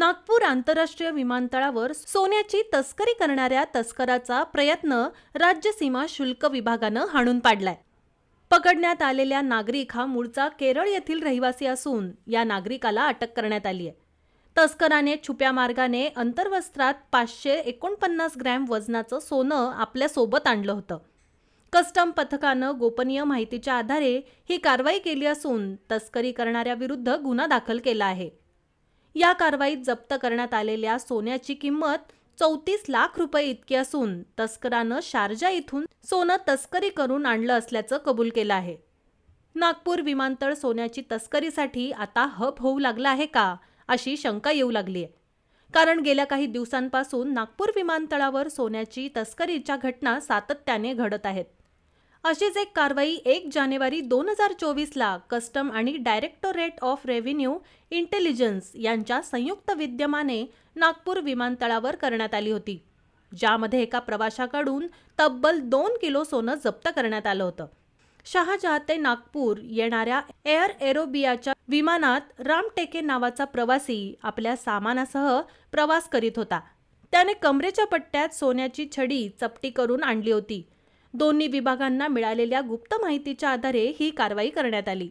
नागपूर आंतरराष्ट्रीय विमानतळावर सोन्याची तस्करी करणाऱ्या तस्कराचा प्रयत्न राज्य सीमा शुल्क विभागानं हाणून पाडलाय। पकडण्यात आलेल्या नागरिक हा मूळचा केरळ येथील रहिवासी असून या नागरिकाला अटक करण्यात आली आहे। तस्कराने छुप्या मार्गाने अंतर्वस्त्रात 549 ग्रॅम वजनाचं सोनं आपल्या सोबत आणलं होतं। कस्टम पथकानं गोपनीय माहितीच्या आधारे ही कारवाई केली असून तस्करी करणाऱ्या विरुद्ध गुन्हा दाखल केला आहे। या कारवाईत जप्त करण्यात आलेल्या सोन्याची किंमत 34 लाख रुपये इतकी असून तस्करानं शारजा इथून सोनं तस्करी करून आणलं असल्याचं कबूल केलं आहे। नागपूर विमानतळ सोन्याची तस्करीसाठी आता हब होऊ लागला आहे का अशी शंका येऊ लागली आहे। कारण गेल्या काही दिवसांपासून नागपूर विमानतळावर सोन्याची तस्करीच्या घटना सातत्याने घडत आहेत। अशीच एक कारवाई 1 जानेवारी 2024 ला कस्टम आणि डायरेक्टोरेट ऑफ रेव्हेन्यू इंटेलिजन्स यांच्या संयुक्त विद्यमाने नागपूर विमानतळावर करण्यात आली होती, ज्यामध्ये एका प्रवाशाकडून तब्बल 2 किलो सोनं जप्त करण्यात आलं होतं। शहाजहा ते नागपूर येणाऱ्या एअर एरोबियाच्या विमानात राम टेके नावाचा प्रवासी आपल्या सामानासह प्रवास करीत होता। त्याने कमरेच्या पट्ट्यात सोन्याची छडी चपटी करून आणली होती। दोन्ही विभागांना मिळालेल्या गुप्त माहितीच्या आधारे ही कारवाई करण्यात आली।